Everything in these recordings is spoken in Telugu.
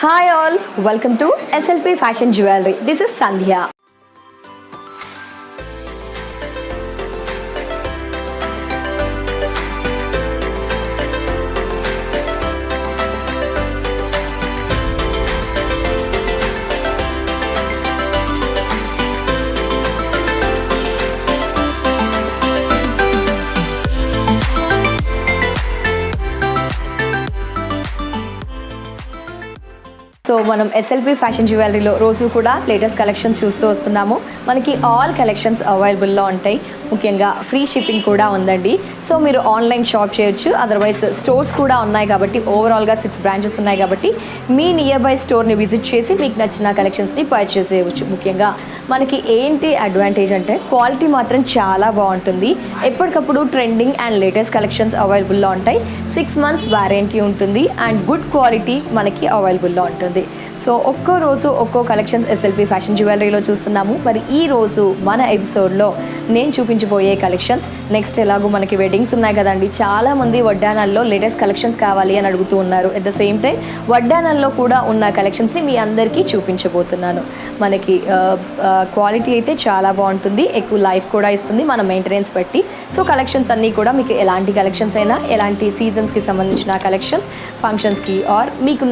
Hi all, welcome to SLP Fashion Jewelry. This is Sandhya. So మనం ఎస్ఎల్పి ఫ్యాషన్ జ్యువెలరీలో రోజు కూడా లేటెస్ట్ కలెక్షన్స్ చూస్తూ వస్తున్నాము. మనకి ఆల్ కలెక్షన్స్ అవైలబుల్లో ఉంటాయి. ముఖ్యంగా ఫ్రీ షిప్పింగ్ కూడా ఉందండి. సో మీరు ఆన్లైన్ షాప్ చేయొచ్చు, అదర్వైజ్ స్టోర్స్ కూడా ఉన్నాయి కాబట్టి ఓవరాల్గా 6 బ్రాంచెస్ ఉన్నాయి కాబట్టి మీ నియర్ బై స్టోర్ని విజిట్ చేసి మీకు నచ్చిన కలెక్షన్స్ని పర్చేస్ చేయవచ్చు. ముఖ్యంగా మనకి ఏంటి అడ్వాంటేజ్ అంటే క్వాలిటీ మాత్రం చాలా బాగుంటుంది. ఎప్పటికప్పుడు ట్రెండింగ్ అండ్ లేటెస్ట్ కలెక్షన్స్ అవైలబుల్లో ఉంటాయి. 6 months వారంటీ ఉంటుంది అండ్ గుడ్ క్వాలిటీ మనకి అవైలబుల్లో ఉంటుంది. సో ఒక్కో రోజు ఒక్కో కలెక్షన్స్ ఎస్ఎల్పి ఫ్యాషన్ జ్యువెలరీలో చూస్తున్నాము. మరి ఈ రోజు మన ఎపిసోడ్లో నేను చూపించబోయే కలెక్షన్స్ నెక్స్ట్ ఎలాగో మనకి వెడ్డింగ్స్ ఉన్నాయి కదండి, చాలామంది వడ్డానాల్లో లేటెస్ట్ కలెక్షన్స్ కావాలి అని అడుగుతూ ఉన్నారు. అట్ ద సేమ్ టైం వడ్డానాల్లో కూడా ఉన్న కలెక్షన్స్ని మీ అందరికీ చూపించబోతున్నాను. మనకి క్వాలిటీ అయితే చాలా బాగుంటుంది, ఎక్కువ లైఫ్ కూడా ఇస్తుంది మన మెయింటెనెన్స్ బట్టి. సో కలెక్షన్స్ అన్నీ కూడా మీకు ఎలాంటి కలెక్షన్స్ అయినా, ఎలాంటి సీజన్స్కి సంబంధించిన కలెక్షన్స్, ఫంక్షన్స్కి ఆర్ మీకు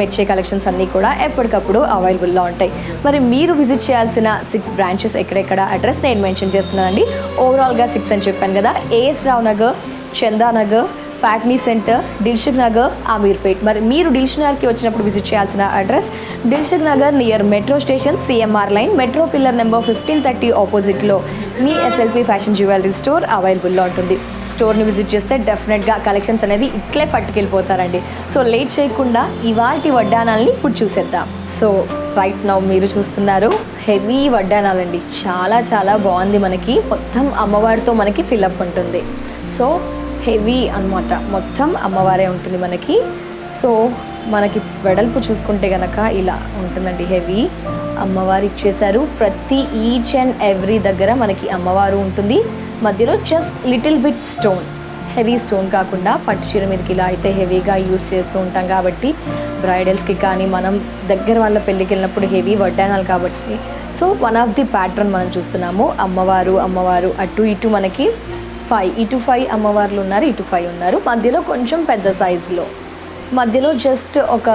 మెచ్చే కలెక్షన్స్ అన్నీ కూడా ఎప్పటికప్పుడు అవైలబుల్లో ఉంటాయి. మరి మీరు విజిట్ చేయాల్సిన 6 బ్రాంచెస్ ఎక్కడెక్కడ అడ్రస్ నేను మెన్షన్ చేస్తున్నానండి. ఓవరాల్గా 6 అని చెప్పాను కదా. As Rao Nagar, Chandanagar, Patny centre, Dilsukh Nagar, Ameerpet. మరి మీరు దిల్షుక్ నగర్కి వచ్చినప్పుడు విజిట్ చేయాల్సిన address Dilsukh Nagar near metro station, CMR line, metro pillar number 1530 ఆపోజిట్లో మీ ఎస్ఎల్పి ఫ్యాషన్ జ్యువెలరీ స్టోర్ అవైలబుల్లో ఉంటుంది. స్టోర్ని విజిట్ చేస్తే డెఫినెట్గా కలెక్షన్స్ అనేది ఇట్లే పట్టుకెళ్ళిపోతారండి. సో లేట్ చేయకుండా ఇవాటి వడ్డానాల్ని ఇప్పుడు చూసేద్దాం. సో రైట్ నౌ మీరు చూస్తున్నారు హెవీ వడ్డానాలండి. చాలా చాలా బాగుంది. మనకి మొత్తం అమ్మవారితో మనకి ఫిల్అప్ ఉంటుంది. సో హెవీ అనమాట, మొత్తం అమ్మవారే ఉంటుంది మనకి. సో మనకి వెడల్పు చూసుకుంటే కనుక ఇలా ఉంటుందండి. హెవీ అమ్మవారు ఇచ్చేశారు. ప్రతి ఈచ్ అండ్ ఎవ్రీ దగ్గర మనకి అమ్మవారు ఉంటుంది. మధ్యలో just little bit stone, heavy stone కాకుండా పట్టు చీర మీదకి ఇలా అయితే హెవీగా యూస్ చేస్తూ ఉంటాం కాబట్టి బ్రైడల్స్కి కానీ మనం దగ్గర వాళ్ళ పెళ్ళికి వెళ్ళినప్పుడు హెవీ వడ్డానాలు కాబట్టి. So one of the pattern మనం చూస్తున్నాము. అమ్మవారు అటు ఇటు మనకి 5, ఇటు 5 అమ్మవార్లు ఉన్నారు, ఇటు 5 ఉన్నారు. మధ్యలో కొంచెం పెద్ద సైజులో, మధ్యలో జస్ట్ ఒక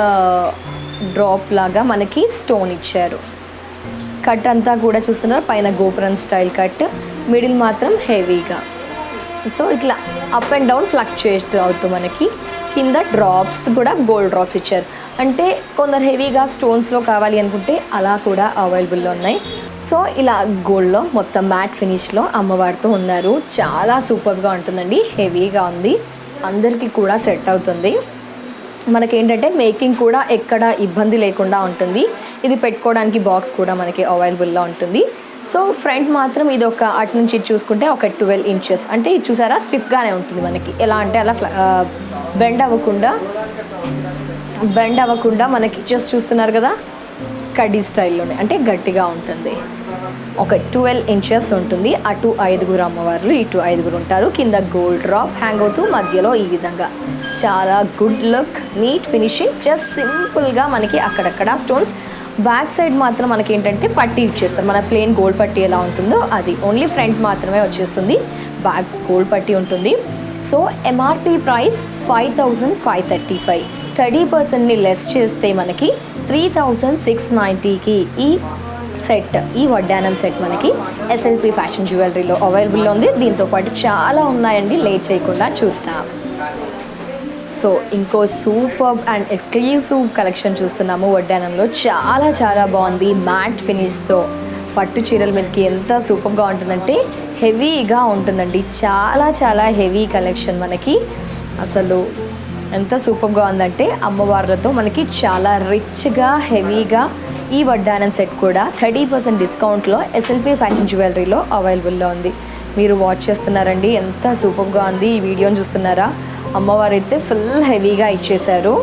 డ్రాప్ లాగా మనకి స్టోన్ ఇచ్చారు. కట్ అంతా కూడా చూస్తున్నారు, పైన గోపురం స్టైల్ కట్, మిడిల్ మాత్రం హెవీగా. సో ఇట్లా అప్ అండ్ డౌన్ ఫ్లక్చుయేట్ అవుతూ మనకి కింద డ్రాప్స్ కూడా గోల్డ్ డ్రాప్స్ ఇచ్చారు. అంటే కొందరు హెవీగా స్టోన్స్లో కావాలి అనుకుంటే అలా కూడా అవైలబుల్లో ఉన్నాయి. సో ఇలా గోల్డ్లో మొత్తం మ్యాట్ ఫినిష్లో అమ్మవారితో ఉన్నారు. చాలా సూపర్గా ఉంటుందండి, హెవీగా ఉంది, అందరికీ కూడా సెట్ అవుతుంది. మనకేంటంటే మేకింగ్ కూడా ఎక్కడ ఇబ్బంది లేకుండా ఉంటుంది. ఇది పెట్టుకోవడానికి బాక్స్ కూడా మనకి అవైలబుల్లో ఉంటుంది. సో ఫ్రంట్ మాత్రం ఇది ఒక అటు నుంచి చూసుకుంటే ఒక 12 inches, అంటే ఇది చూసారా స్టిఫ్గానే ఉంటుంది మనకి. ఎలా అంటే అలా బెండ్ అవ్వకుండా మనకి జస్ట్ చూస్తున్నారు కదా, కడ్డీ స్టైల్లోనే, అంటే గట్టిగా ఉంటుంది. ఒక 12 inches ఉంటుంది. అటు 5 అమ్మవార్లు, ఇటు 5 ఉంటారు. కింద గోల్డ్ డ్రాప్ హ్యాంగ్ అవుతూ మధ్యలో ఈ విధంగా చాలా good look, neat finishing. Just సింపుల్గా మనకి అక్కడక్కడ స్టోన్స్. బ్యాక్ సైడ్ మాత్రం మనకి ఏంటంటే పట్టీ ఇచ్చేస్తారు. మన ప్లెయిన్ గోల్డ్ పట్టీ ఎలా ఉంటుందో అది, ఓన్లీ ఫ్రంట్ మాత్రమే వచ్చేస్తుంది, బ్యాక్ గోల్డ్ పట్టీ ఉంటుంది. So MRP price 5535. 30%ని లెస్ చేస్తే మనకి 3690కి ఈ వడ్డానం సెట్ మనకి ఎస్ఎల్పి ఫ్యాషన్ జ్యువెలరీలో అవైలబుల్లో ఉంది. దీంతోపాటు చాలా ఉన్నాయండి, లేట్ చేయకుండా చూద్దాం. సో ఇంకో సూపర్ అండ్ ఎక్స్క్లూసివ్ కలెక్షన్ చూస్తున్నాము వడ్డానంలో. చాలా చాలా బాగుంది, మ్యాట్ ఫినిష్తో పట్టు చీరల మీదకి ఎంత సూపర్గా ఉంటుందంటే హెవీగా ఉంటుందండి. చాలా చాలా హెవీ కలెక్షన్ మనకి. అసలు ఎంత సూపర్గా ఉందంటే అమ్మవార్లతో మనకి చాలా రిచ్గా హెవీగా ఈ వడ్డానం సెట్ కూడా 30% డిస్కౌంట్లో ఎస్ఎల్పి ఫ్యాషన్ జ్యువెలరీలో అవైలబుల్లో ఉంది. మీరు వాచ్ చేస్తున్నారండి, ఎంత సూపర్గా ఉంది. ఈ వీడియోని చూస్తున్నారా, అమ్మవారు అయితే ఫుల్ హెవీగా ఇచ్చేశారు.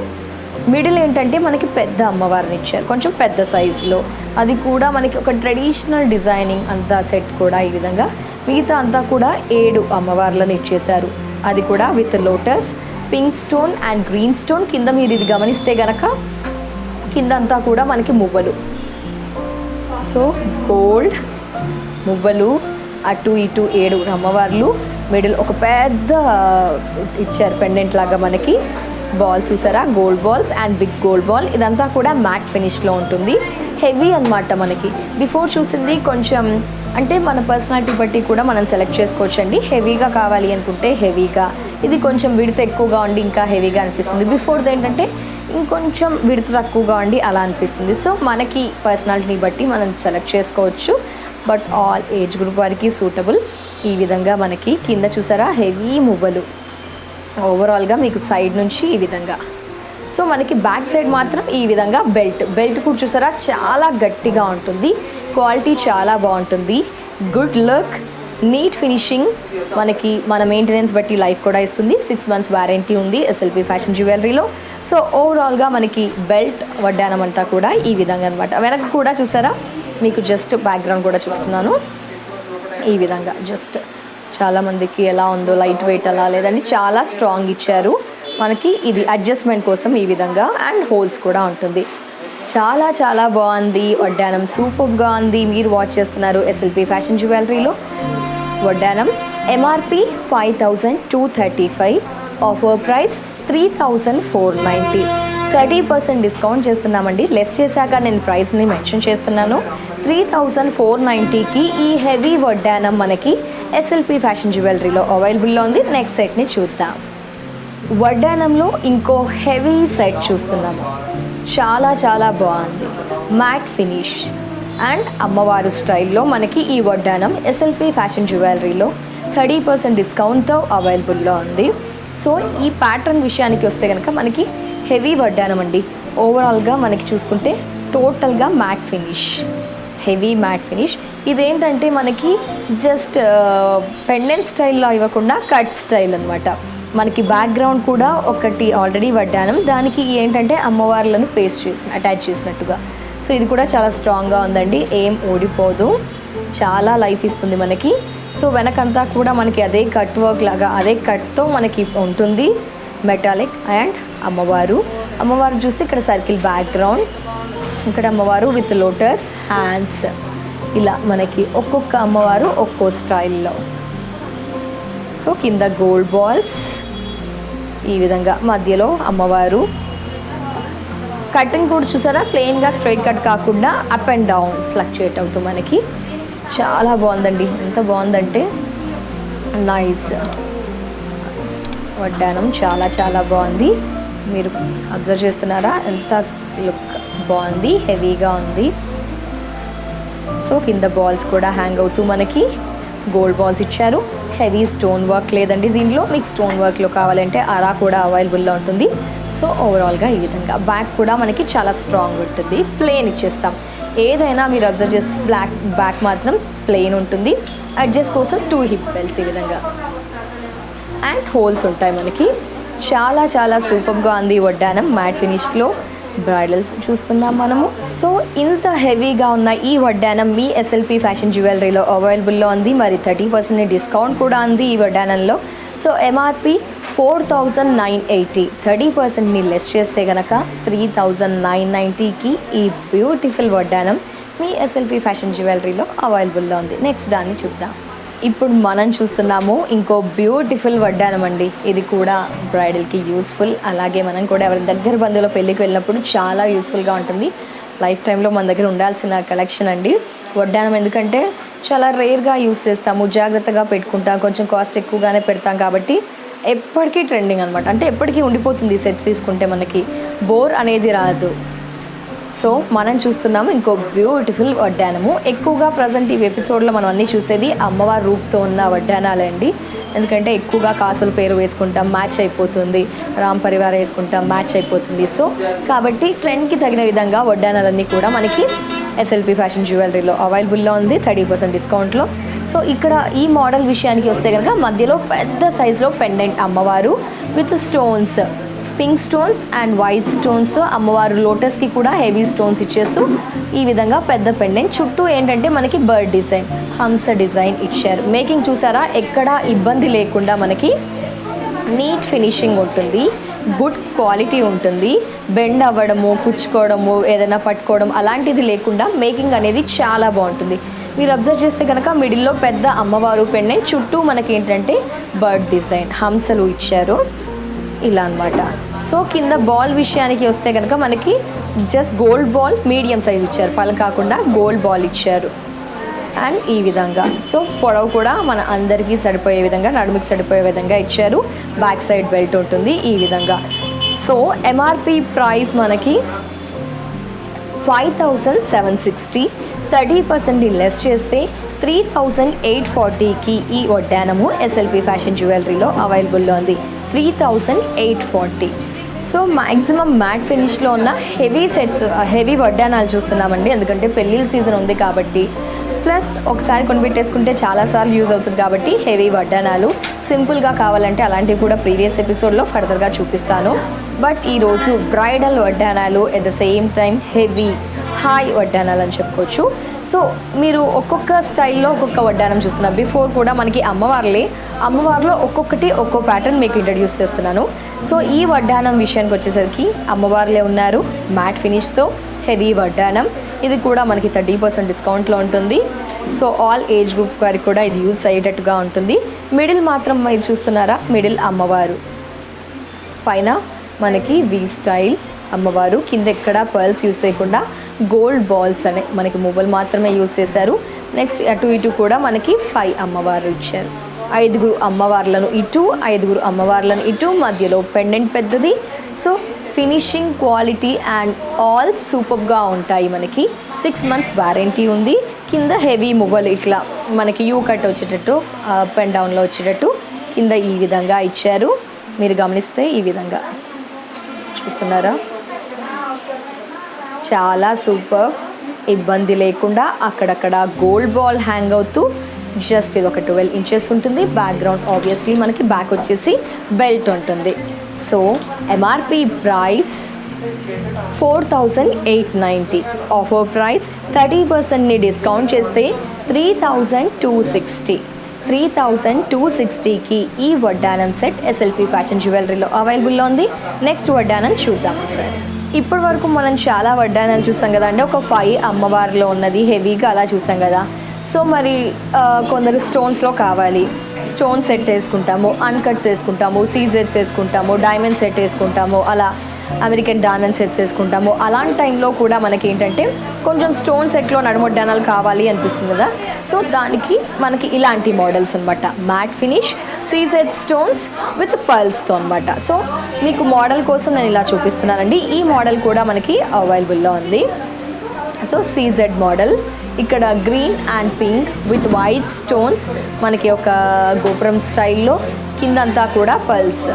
మిడిల్ ఏంటంటే మనకి పెద్ద అమ్మవారిని ఇచ్చారు, కొంచెం పెద్ద సైజులో. అది కూడా మనకి ఒక ట్రెడిషనల్ డిజైనింగ్ అంతా సెట్ కూడా ఈ విధంగా. మిగతా అంతా కూడా 7 అమ్మవార్లను ఇచ్చేశారు. అది కూడా with lotus, pink stone and green stone. కింద మీరు ఇది గమనిస్తే గనక కింద అంతా కూడా మనకి మువ్వలు. సో గోల్డ్ మువ్వలు, అటు ఇటు 7 అమ్మవార్లు, మిడిల్ ఒక పెద్ద ఇచ్చారు పెండెంట్ లాగా మనకి. బాల్స్ చూసారా, gold balls and big gold ball. ఇదంతా కూడా మ్యాట్ ఫినిష్లో ఉంటుంది. హెవీ అన్నమాట. మనకి బిఫోర్ చూసింది కొంచెం అంటే మన పర్సనాలిటీ బట్టి కూడా మనం సెలెక్ట్ చేసుకోవచ్చండి. హెవీగా కావాలి అనుకుంటే హెవీగా, ఇది కొంచెం విడత ఎక్కువగా ఉండి ఇంకా హెవీగా అనిపిస్తుంది. బిఫోర్ది ఏంటంటే ఇంకొంచెం విడత తక్కువగా ఉండి అలా అనిపిస్తుంది. సో మనకి పర్సనాలిటీని బట్టి మనం సెలెక్ట్ చేసుకోవచ్చు. బట్ ఆల్ ఏజ్ గ్రూప్ వారికి సూటబుల్. ఈ విధంగా మనకి కింద చూసారా హెవీ మువ్వలు. ఓవరాల్గా మీకు సైడ్ నుంచి ఈ విధంగా. సో మనకి బ్యాక్ సైడ్ మాత్రం ఈ విధంగా బెల్ట్ కూడా చూసారా చాలా గట్టిగా ఉంటుంది. క్వాలిటీ చాలా బాగుంటుంది. Good look, neat finishing. మనకి మన మెయింటెనెన్స్ బట్టి లైఫ్ కూడా ఇస్తుంది. 6 months వారంటీ ఉంది ఎస్ఎల్పి ఫ్యాషన్ జ్యువెలరీలో. సో ఓవరాల్గా మనకి బెల్ట్ వడ్డానం అంతా కూడా ఈ విధంగా అనమాట. వెనక కూడా చూసారా, మీకు జస్ట్ బ్యాక్గ్రౌండ్ కూడా చూస్తున్నాను. ఈ విధంగా జస్ట్ చాలామందికి ఎలా ఉందో లైట్ వెయిట్ అలా లేదండి, చాలా స్ట్రాంగ్ ఇచ్చారు మనకి. ఇది అడ్జస్ట్మెంట్ కోసం ఈ విధంగా అండ్ హోల్స్ కూడా ఉంటుంది. చాలా చాలా బాగుంది వడ్డానం, సూపర్గా ఉంది. మీరు వాచ్ చేస్తున్నారు ఎస్ఎల్పి ఫ్యాషన్ జ్యువెలరీలో. వడ్డానం ఎంఆర్పి 5235, ఆఫర్ ప్రైస్ 3490. 30% డిస్కౌంట్ చేస్తున్నామండి. లెస్ చేశాక నేను ప్రైస్ని మెన్షన్ చేస్తున్నాను. 3490కి ఈ హెవీ వడ్డానం మనకి ఎస్ఎల్పి ఫ్యాషన్ జ్యువెలరీలో అవైలబుల్లో ఉంది. నెక్స్ట్ సెట్ని చూద్దాం. వడ్డానంలో ఇంకో హెవీ సెట్ చూస్తున్నాము. చాలా చాలా బాగుంది. మ్యాట్ ఫినిష్ అండ్ అమ్మవారు స్టైల్లో మనకి ఈ వడ్డానం ఎస్ఎల్పి ఫ్యాషన్ జ్యువెలరీలో 30% డిస్కౌంట్తో అవైలబుల్లో ఉంది. సో ఈ ప్యాటర్న్ విషయానికి వస్తే కనుక మనకి హెవీ వడ్డానం అండి. ఓవరాల్గా మనకి చూసుకుంటే టోటల్గా matte finish, heavy matte finish. ఇదేంటంటే మనకి జస్ట్ పెండెంట్ స్టైల్లో ఇవ్వకుండా కట్ స్టైల్ అనమాట. మనకి బ్యాక్గ్రౌండ్ కూడా ఒకటి ఆల్రెడీ వడ్డానం, దానికి ఏంటంటే అమ్మవార్లను అటాచ్ చేసినట్టుగా. సో ఇది కూడా చాలా స్ట్రాంగ్గా ఉందండి, ఏం ఓడిపోదు, చాలా లైఫ్ ఇస్తుంది మనకి. సో వెనకంతా కూడా మనకి అదే కట్ వర్క్ లాగా అదే కట్తో మనకి ఉంటుంది. మెటాలిక్ అండ్ అమ్మవారు చూస్తే ఇక్కడ సర్కిల్ బ్యాక్గ్రౌండ్, ఇక్కడ అమ్మవారు విత్ లోటస్ హ్యాండ్స్. ఇలా మనకి ఒక్కొక్క అమ్మవారు ఒక్కో స్టైల్లో. సో కింద గోల్డ్ బాల్స్ ఈ విధంగా, మధ్యలో అమ్మవారు. కటింగ్ కూడా చూసారా, ప్లెయిన్గా స్ట్రైట్ కట్ కాకుండా అప్ అండ్ డౌన్ ఫ్లక్చుయేట్ అవుతూ మనకి చాలా బాగుందండి. ఎంత బాగుందంటే నైస్ వడ్డానం, చాలా చాలా బాగుంది. మీరు అబ్జర్వ్ చేస్తున్నారా ఎంత లుక్ బాగుంది, హెవీగా ఉంది. సో కింద బాల్స్ కూడా హ్యాంగ్ అవుతూ మనకి గోల్డ్ బాల్స్ ఇచ్చారు. హెవీ స్టోన్ వర్క్ లేదండి దీంట్లో, మీకు స్టోన్ వర్క్లో కావాలంటే అరా కూడా అవైలబుల్లో ఉంటుంది. సో ఓవరాల్గా ఈ విధంగా బ్యాక్ కూడా మనకి చాలా స్ట్రాంగ్ ఉంటుంది. ప్లెయిన్ ఇచ్చేస్తాం. ఏదైనా మీరు అబ్జర్వ్ చేస్తే బ్యాక్ మాత్రం ప్లెయిన్ ఉంటుంది. అడ్జస్ట్ కోసం 2 హిప్ బెల్ట్స్ ఈ విధంగా అండ్ హోల్స్ ఉంటాయి మనకి. చాలా చాలా సూపర్గా ఉంది వడ్డానం మ్యాట్ ఫినిష్లో. బ్రైడల్స్ చూస్తున్నాం మనము. సో ఇంత హెవీగా ఉన్న ఈ వడ్డానం మీ ఎస్ఎల్పి ఫ్యాషన్ జ్యువెలరీలో అవైలబుల్లో ఉంది. మరి 30% డిస్కౌంట్ కూడా ఉంది ఈ వడ్డానంలో. సో ఎంఆర్పి 4980, 30%ని లెస్ చేస్తే కనుక 3990కి ఈ బ్యూటిఫుల్ వడ్డానం మీ ఎస్ఎల్పి ఫ్యాషన్ జ్యువెలరీలో అవైలబుల్లో ఉంది. నెక్స్ట్ దాన్ని చూద్దాం. ఇప్పుడు మనం చూస్తున్నాము ఇంకో బ్యూటిఫుల్ వడ్డానం అండి. ఇది కూడా బ్రైడల్కి యూస్ఫుల్, అలాగే మనం కూడా ఎవరి దగ్గర బంధువుల పెళ్ళికి వెళ్ళినప్పుడు చాలా యూస్ఫుల్గా ఉంటుంది. లైఫ్ టైంలో మన దగ్గర ఉండాల్సిన కలెక్షన్ అండి వడ్డానం. ఎందుకంటే చాలా రేర్గా యూస్ చేస్తాము, జాగ్రత్తగా పెట్టుకుంటాం, కొంచెం కాస్ట్ ఎక్కువగానే పెడతాం కాబట్టి ఎప్పటికీ ట్రెండింగ్ అనమాట. అంటే ఎప్పటికీ ఉండిపోతుంది. సెట్స్ తీసుకుంటే మనకి బోర్ అనేది రాదు. సో మనం చూస్తున్నాము ఇంకో బ్యూటిఫుల్ వడ్డానము. ఎక్కువగా ప్రజెంట్ ఈ ఎపిసోడ్లో మనం అన్నీ చూసేది అమ్మవారి రూపుతో ఉన్న వడ్డానాలండి. ఎందుకంటే ఎక్కువగా కాసుల పేరు వేసుకుంటాం, మ్యాచ్ అయిపోతుంది. రామ్ పరివార్ వేసుకుంటాం, మ్యాచ్ అయిపోతుంది. సో కాబట్టి ట్రెండ్కి తగిన విధంగా వడ్డానాలన్నీ కూడా మనకి ఎస్ఎల్పి ఫ్యాషన్ జ్యువెలరీలో అవైలబుల్లో ఉంది 30% డిస్కౌంట్లో. సో ఇక్కడ ఈ మోడల్ విషయానికి వస్తే కనుక మధ్యలో పెద్ద సైజులో పెండెంట్ అమ్మవారు with stones, pink stones and white స్టోన్స్తో అమ్మవారు లోటస్కి కూడా హెవీ స్టోన్స్ ఇచ్చేస్తూ ఈ విధంగా పెద్ద పెండెంట్. చుట్టూ ఏంటంటే మనకి బర్డ్ డిజైన్, హంస డిజైన్ ఇచ్చారు. మేకింగ్ చూసారా, ఎక్కడా ఇబ్బంది లేకుండా మనకి నీట్ ఫినిషింగ్ ఉంటుంది. గుడ్ క్వాలిటీ ఉంటుంది. బెండ్ అవ్వడము, కుచ్చుకోవడము, ఏదైనా పట్టుకోవడం అలాంటిది లేకుండా మేకింగ్ అనేది చాలా బాగుంటుంది. మీరు అబ్జర్వ్ చేస్తే కనుక మిడిల్లో పెద్ద అమ్మవారు పెండెంట్, చుట్టూ మనకి ఏంటంటే బర్డ్ డిజైన్ హంసలు ఇచ్చారు ఇలా అన్నమాట. సో కింద బాల్ విషయానికి వస్తే కనుక మనకి just gold ball medium size ఇచ్చారు, పలు కాకుండా గోల్డ్ బాల్ ఇచ్చారు. అండ్ ఈ విధంగా సో పొడవు కూడా మన అందరికీ సరిపోయే విధంగా, నడుముకి సరిపోయే విధంగా ఇచ్చారు. బ్యాక్ సైడ్ బెల్ట్ ఉంటుంది ఈ విధంగా. సో ఎంఆర్పి ప్రైస్ మనకి 5760, 30% లెస్ చేస్తే 3840కి ఈ వడ్డానము ఎస్ఎల్పి ఫ్యాషన్ జ్యువెలరీలో అవైలబుల్లో ఉంది. 3840. సో మ్యాక్సిమం మ్యాట్ ఫినిష్లో ఉన్న హెవీ సెట్స్, హెవీ వడ్డానాలు చూస్తున్నామండి. ఎందుకంటే పెళ్ళిళ్ళ సీజన్ ఉంది కాబట్టి, ప్లస్ ఒకసారి కొనిపెట్టేసుకుంటే చాలాసార్లు యూజ్ అవుతుంది కాబట్టి హెవీ వడ్డానాలు. సింపుల్గా కావాలంటే అలాంటివి కూడా ప్రీవియస్ ఎపిసోడ్లో ఫర్దర్గా చూపిస్తాను. బట్ ఈరోజు బ్రైడల్ వడ్డానాలు at the same time heavy high వడ్డానాలు అని చెప్పుకోవచ్చు. సో మీరు ఒక్కొక్క స్టైల్లో ఒక్కొక్క వడ్డానం చూస్తున్నారు. బిఫోర్ కూడా మనకి అమ్మవారిలో ఒక్కొక్కటి ఒక్కో ప్యాటర్న్ మీకు ఇంట్రడ్యూస్ చేస్తున్నాను. సో ఈ వడ్డానం విషయానికి వచ్చేసరికి అమ్మవార్లే ఉన్నారు, మ్యాట్ ఫినిష్తో హెవీ వడ్డానం. ఇది కూడా మనకి 30% డిస్కౌంట్లో ఉంటుంది. సో ఆల్ ఏజ్ గ్రూప్ వారికి కూడా ఇది యూజ్ అయ్యేటట్టుగా ఉంటుంది. మిడిల్ మాత్రం మీరు చూస్తున్నారా, మిడిల్ అమ్మవారు, పైన మనకి వి స్టైల్ అమ్మవారు, కింద ఎక్కడ పర్ల్స్ యూజ్ చేయకుండా గోల్డ్ బాల్స్ అనే మనకి మువ్వలు మాత్రమే యూజ్ చేశారు. నెక్స్ట్ అటు ఇటు కూడా మనకి 5 అమ్మవారు ఇచ్చారు. 5 అమ్మవార్లను ఇటు, 5 అమ్మవార్లను ఇటు, మధ్యలో పెండెంట్ పెద్దది. So finishing quality and all సూపర్గా ఉంటాయి. మనకి 6 months వారంటీ ఉంది. కింద హెవీ మువ్వలు ఇట్లా మనకి యూ కట్ వచ్చేటట్టు, పెన్ డౌన్లో వచ్చేటట్టు కింద ఈ విధంగా ఇచ్చారు. మీరు గమనిస్తే ఈ విధంగా చూస్తున్నారా, చాలా సూపర్. ఇబ్బంది లేకుండా అక్కడక్కడ గోల్డ్ బాల్ హ్యాంగ్ అవుతూ జస్ట్ ఇది ఒక 12 inches ఉంటుంది. బ్యాక్గ్రౌండ్ ఆబ్వియస్లీ మనకి బ్యాక్ వచ్చేసి బెల్ట్ ఉంటుంది. So MRP price 4890, offer price 30%ని డిస్కౌంట్ చేస్తే 3260. 3260కి ఈ వడ్డానం సెట్ ఎస్ఎల్పి ఫ్యాషన్ జ్యువెలరీలో అవైలబుల్లో ఉంది. నెక్స్ట్ వడ్డానం చూద్దాము సార్. ఇప్పటి వరకు మనం చాలా వడ్డానాలు చూస్తాం కదా అండి. ఒక 5 అమ్మవారిలో ఉన్నది హెవీగా అలా చూసాం కదా. సో మరి కొందరు స్టోన్స్లో కావాలి, స్టోన్ సెట్ వేసుకుంటాము, అన్కట్స్ వేసుకుంటాము, సీజెట్స్ వేసుకుంటాము, డైమండ్ సెట్ వేసుకుంటాము, అలా అమెరికన్ డైమండ్ సెట్స్ వేసుకుంటాము. అలాంటి టైంలో కూడా మనకి ఏంటంటే కొంచెం స్టోన్ సెట్లో నడుమొడ్డానాలు కావాలి అనిపిస్తుంది కదా. సో దానికి మనకి ఇలాంటి మోడల్స్ అనమాట, matte finish CZ stones with పర్ల్స్తో అనమాట. సో మీకు మోడల్ కోసం నేను ఇలా చూపిస్తున్నానండి. ఈ మోడల్ కూడా మనకి అవైలబుల్లో ఉంది. సో సీజెడ్ మోడల్, ఇక్కడ green and pink with white stones, మనకి ఒక గోపురం స్టైల్లో, కిందంతా కూడా పర్ల్స్.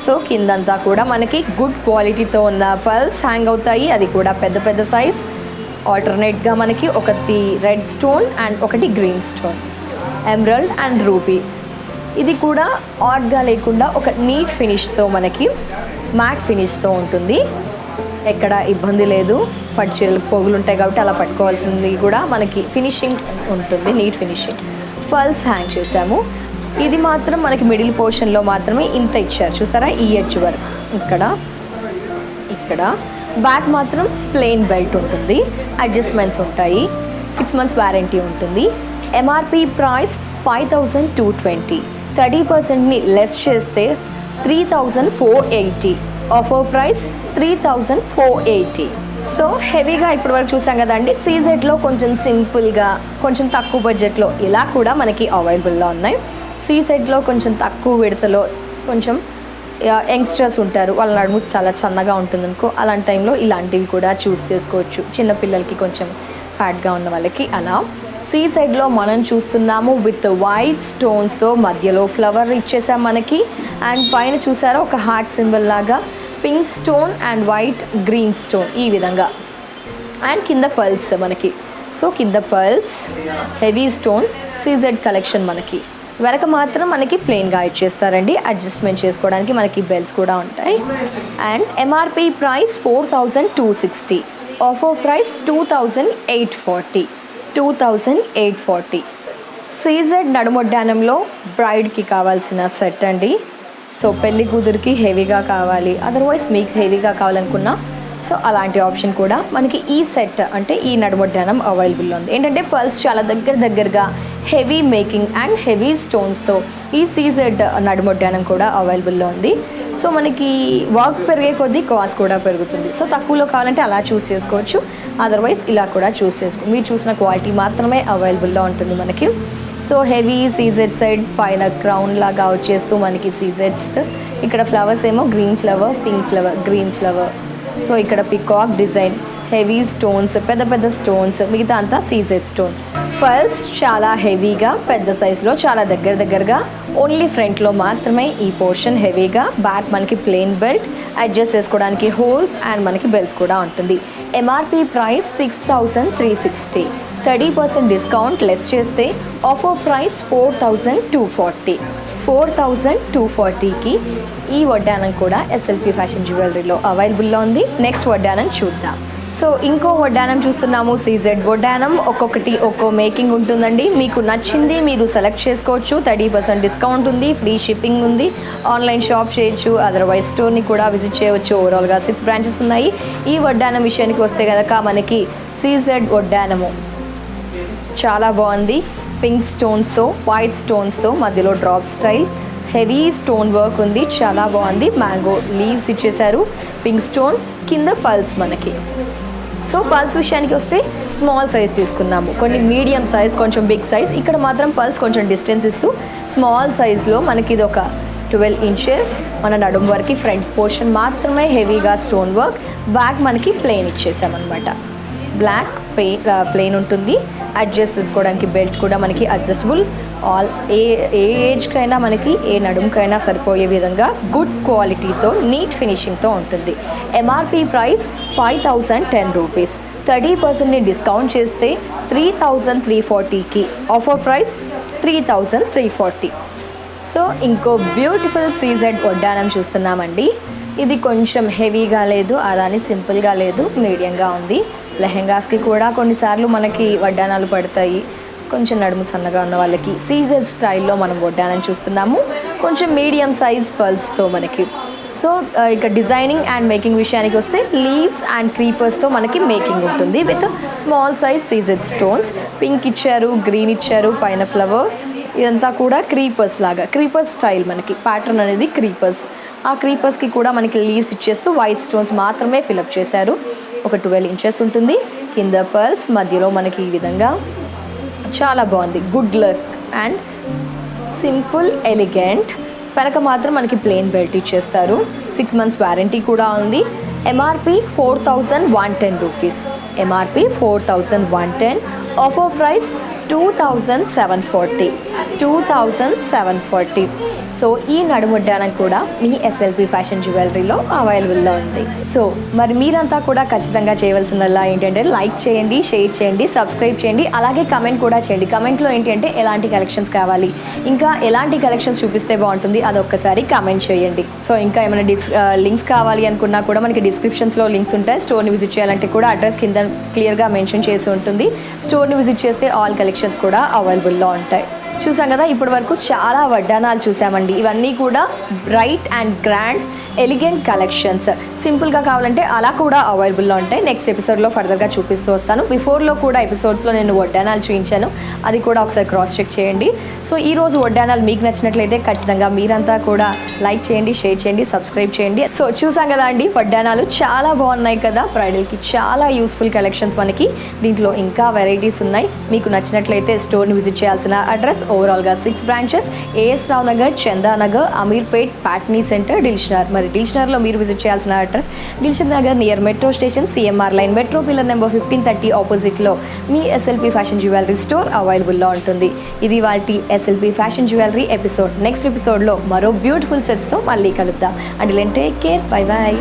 సో కిందంతా కూడా మనకి గుడ్ క్వాలిటీతో ఉన్న పర్ల్స్ హ్యాంగ్ అవుతాయి. అది కూడా పెద్ద పెద్ద సైజ్. ఆల్టర్నేట్గా మనకి ఒకటి రెడ్ స్టోన్ అండ్ ఒకటి green stone, emerald and ruby. ఇది కూడా ఆడ్గా లేకుండా ఒక నీట్ ఫినిష్తో మనకి మ్యాట్ ఫినిష్తో ఉంటుంది. ఎక్కడ ఇబ్బంది లేదు. పట్టు చీరలు పోగులు ఉంటాయి కాబట్టి అలా పట్టుకోవాల్సింది కూడా మనకి ఫినిషింగ్ ఉంటుంది, నీట్ ఫినిషింగ్. పర్ల్స్ హ్యాంగ్ చేసాము. ఇది మాత్రం మనకి మిడిల్ పోర్షన్లో మాత్రమే ఇంత ఇచ్చారు చూసారా, ఈ ఎడ్జ్ వరకు. ఇక్కడ బ్యాక్ మాత్రం ప్లెయిన్ బెల్ట్ ఉంటుంది, అడ్జస్ట్మెంట్స్ ఉంటాయి. 6 months వారంటీ ఉంటుంది. ఎంఆర్పి ప్రైస్ 5220, 30%ని లెస్ చేస్తే 3480, ఆఫర్ ప్రైస్ 3480. సో హెవీగా ఇప్పటి వరకు చూసాం కదండి. సీజెడ్లో కొంచెం సింపుల్గా, కొంచెం తక్కువ బడ్జెట్లో ఇలా కూడా మనకి అవైలబుల్లో ఉన్నాయి. సీజెడ్లో కొంచెం తక్కువ విడతలో, కొంచెం యంగ్స్టర్స్ ఉంటారు, వాళ్ళ నడుము చాలా సన్నగా ఉంటుంది అనుకో, అలాంటి టైంలో ఇలాంటివి కూడా చూస్ చేసుకోవచ్చు. చిన్నపిల్లలకి కొంచెం ఫ్యాట్గా ఉన్న వాళ్ళకి అలా. సీజెడ్లో మనం చూస్తున్నాము విత్ వైట్ స్టోన్స్తో, మధ్యలో ఫ్లవర్ ఇచ్చేసాం మనకి. అండ్ పైన చూసారా ఒక హార్ట్ సింబల్ లాగా pink stone and white green stone ఈ విధంగా. అండ్ కింద పర్ల్స్ మనకి. సో కింద pearls, heavy stones, CZ collection మనకి. వెనక మాత్రం మనకి ప్లెయిన్గా ఇచ్చేస్తారండి, అడ్జస్ట్మెంట్ చేసుకోవడానికి మనకి బెల్ట్స్ కూడా ఉంటాయి. And MRP price 4260, offer price 2840. 2840. CZ నడుమొడ్డానంలో బ్రైడ్కి కావాల్సిన సెట్ అండి. సో పెళ్లి కూతురికి హెవీగా కావాలి, అదర్వైజ్ మీకు హెవీగా కావాలనుకున్నా సో అలాంటి ఆప్షన్ కూడా మనకి ఈ సెట్ అంటే ఈ నడుమొడ్డానం అవైలబుల్లో ఉంది. ఏంటంటే పర్ల్స్ చాలా దగ్గరగా హెవీ మేకింగ్ అండ్ హెవీ స్టోన్స్తో ఈ సీజెడ్ నడుమొడ్డానం కూడా అవైలబుల్లో ఉంది. సో మనకి వర్క్ పెరిగే కొద్దీ కాస్ట్ కూడా పెరుగుతుంది. సో తక్కువలో కావాలంటే అలా చూస్ చేసుకోవచ్చు, అదర్వైజ్ ఇలా కూడా చూస్ చేసుకో. మీరు చూసిన క్వాలిటీ మాత్రమే అవైలబుల్లో ఉంటుంది మనకి. సో హెవీ సీజెడ్ సైడ్ పైన క్రౌన్ లాగా వచ్చేస్తూ మనకి సీజెడ్స్, ఇక్కడ ఫ్లవర్స్ ఏమో green flower, pink flower, green flower. So ఇక్కడ పికాక్ డిజైన్, హెవీ స్టోన్స్, పెద్ద స్టోన్స్, మిగతా అంతా సీజెడ్ స్టోన్స్. పర్ల్స్ చాలా హెవీగా పెద్ద సైజులో చాలా దగ్గరగా ఓన్లీ ఫ్రంట్లో మాత్రమే ఈ పోర్షన్ హెవీగా. బ్యాక్ మనకి ప్లెయిన్ బెల్ట్, అడ్జస్ట్ చేసుకోవడానికి హోల్స్ అండ్ మనకి బెల్ట్స్ కూడా ఉంటుంది. ఎంఆర్పి ప్రైస్ 6360, 30% డిస్కౌంట్ లెస్ చేస్తే ఆఫర్ ప్రైస్ 4240. 4240కి ఈ వడ్డానం కూడా ఎస్ఎల్పి ఫ్యాషన్ జ్యువెలరీలో అవైలబుల్లో ఉంది. నెక్స్ట్ వడ్డానం చూద్దాం. సో ఇంకో వడ్డానం చూస్తున్నాము, సీజెడ్ వడ్డానం. ఒక్కొక్కటి ఒక్కో మేకింగ్ ఉంటుందండి. మీకు నచ్చింది మీరు సెలెక్ట్ చేసుకోవచ్చు. 30% డిస్కౌంట్ ఉంది, ఫ్రీ షిప్పింగ్ ఉంది. ఆన్లైన్ షాప్ చేయొచ్చు, అదర్వైజ్ స్టోర్ని కూడా విజిట్ చేయవచ్చు. ఓవరాల్గా 6 బ్రాంచెస్ ఉన్నాయి. ఈ వడ్డానం విషయానికి వస్తే కనుక మనకి సీజెడ్ వడ్డానము చాలా బాగుంది. పింక్ స్టోన్స్తో, వైట్ స్టోన్స్తో, మధ్యలో drop style, heavy stone work ఉంది, చాలా బాగుంది. మ్యాంగో లీవ్స్ ఇచ్చేశారు, పింక్ స్టోన్, కింద పల్స్ మనకి. సో పల్స్ విషయానికి వస్తే స్మాల్ సైజ్ తీసుకున్నాము, కొన్ని మీడియం సైజ్, కొంచెం బిగ్ సైజ్. ఇక్కడ మాత్రం పల్స్ కొంచెం డిస్టెన్స్ ఇస్తూ స్మాల్ సైజ్లో మనకి ఇది ఒక 12 ఇంచెస్ మన నడుము వరకు ఫ్రంట్ పోర్షన్ మాత్రమే హెవీగా స్టోన్ వర్క్. బ్యాక్ మనకి ప్లెయిన్ ఇచ్చేసామన్నమాట. బ్లాక్ ప్లెయిన్ ఉంటుంది. అడ్జస్ట్ చేసుకోవడానికి బెల్ట్ కూడా మనకి అడ్జస్టబుల్. ఆల్ ఏ ఏజ్కైనా మనకి ఏ నడుముకైనా సరిపోయే విధంగా గుడ్ క్వాలిటీతో నీట్ ఫినిషింగ్తో ఉంటుంది. MRP price 5010 rupees. 30%ని డిస్కౌంట్ చేస్తే 3340కి. Offer price 3340. సో ఇంకో బ్యూటిఫుల్ సీజెడ్ వడ్డానం చూస్తున్నామండి. ఇది కొంచెం హెవీగా లేదు, అలానే సింపుల్గా లేదు, మీడియంగా ఉంది. లెహెంగాస్కి కూడా కొన్నిసార్లు మనకి వడ్డానాలు పడతాయి. కొంచెం నడుము సన్నగా ఉన్న వాళ్ళకి సీజెడ్ స్టైల్లో మనం వడ్డానం చూస్తున్నాము, కొంచెం మీడియం సైజ్ పర్ల్స్తో మనకి. సో ఇక డిజైనింగ్ అండ్ మేకింగ్ విషయానికి వస్తే లీవ్స్ అండ్ క్రీపర్స్తో మనకి మేకింగ్ ఉంటుంది with small size CZ stones. Pink ఇచ్చారు, గ్రీన్ ఇచ్చారు, పైన ఫ్లవర్. ఇదంతా కూడా క్రీపర్స్ లాగా, క్రీపర్స్ స్టైల్ మనకి ప్యాటర్న్ అనేది క్రీపర్స్. ఆ క్రీపర్స్కి కూడా మనకి లీవ్స్ ఇచ్చేస్తూ వైట్ స్టోన్స్ మాత్రమే ఫిలప్ చేశారు. ఒక 12 ఇంచెస్ ఉంటుంది. కింద పర్ల్స్, మధ్యలో మనకి ఈ విధంగా చాలా బాగుంది. Good look and simple elegant. వెనక మాత్రం మనకి ప్లెయిన్ బెల్ట్ ఇచ్చేస్తారు. 6 months వారంటీ కూడా ఉంది. MRP 4110 rupees. MRP 4110. Offer price 2740. 2740. So ఈ నడుముడ్డానం కూడా మీ ఎస్ఎల్పి ఫ్యాషన్ జ్యువెలరీలో అవైలబుల్లో ఉంది. సో మరి మీరంతా కూడా ఖచ్చితంగా చేయవలసిందల్లా ఏంటంటే లైక్ చేయండి, షేర్ చేయండి, సబ్స్క్రైబ్ చేయండి, అలాగే కమెంట్ కూడా చేయండి. కమెంట్లో ఏంటంటే ఎలాంటి కలెక్షన్స్ కావాలి, ఇంకా ఎలాంటి కలెక్షన్స్ చూపిస్తే బాగుంటుంది అదొక్కసారి కమెంట్ చేయండి. సో ఇంకా ఏమైనా లింక్స్ కావాలి అనుకున్నా కూడా మనకి డిస్క్రిప్షన్స్లో లింక్స్ ఉంటాయి. స్టోర్ని విజిట్ చేయాలంటే కూడా అడ్రస్ కింద క్లియర్గా మెన్షన్ చేసి ఉంటుంది. స్టోర్ని విజిట్ చేస్తే ఆల్ కలెక్షన్స్ కూడా అవైలబుల్లో ఉంటాయి. చూసాం కదా, ఇప్పటి వరకు చాలా వడ్డానాలు చూసామండి. ఇవన్నీ కూడా bright and grand elegant collections. సింపుల్గా కావాలంటే అలా కూడా అవైలబుల్లో ఉంటాయి. నెక్స్ట్ ఎపిసోడ్లో ఫర్దర్గా చూపిస్తూ వస్తాను. బిఫోర్లో కూడా ఎపిసోడ్స్లో నేను వడ్డానాలు చూపించాను, అది కూడా ఒకసారి క్రాస్ చెక్ చేయండి. సో ఈరోజు వడ్డానాలు మీకు నచ్చినట్లయితే ఖచ్చితంగా మీరంతా కూడా లైక్ చేయండి, షేర్ చేయండి, సబ్స్క్రైబ్ చేయండి. సో చూసాం కదా అండి, వడ్డానాలు చాలా బాగున్నాయి కదా. బ్రైడల్కి చాలా యూస్ఫుల్ కలెక్షన్స్ మనకి దీంట్లో ఇంకా వెరైటీస్ ఉన్నాయి. మీకు నచ్చినట్లయితే స్టోర్ని విజిట్ చేయాల్సిన అడ్రస్ ఓవరాల్గా 6 branches: A S Rao Nagar, Chandanagar, Ameerpet, Patny centre, Dilsukhnagar. మరి దిల్షనర్లో మీరు విజిట్ చేయాల్సిన address Dilsukh Nagar near metro station, CMR line, metro pillar number 1530 ఆపోజిట్లో మీ ఎస్ఎల్పి ఫ్యాషన్ జ్యువెలరీ స్టోర్ అవైలబుల్లో ఉంటుంది. ఇది వాటి SLP fashion jewellery episode. Next ఎపిసోడ్లో మరో బ్యూటిఫుల్ సెట్స్తో మళ్ళీ కలుద్దాం. And take care, bye bye.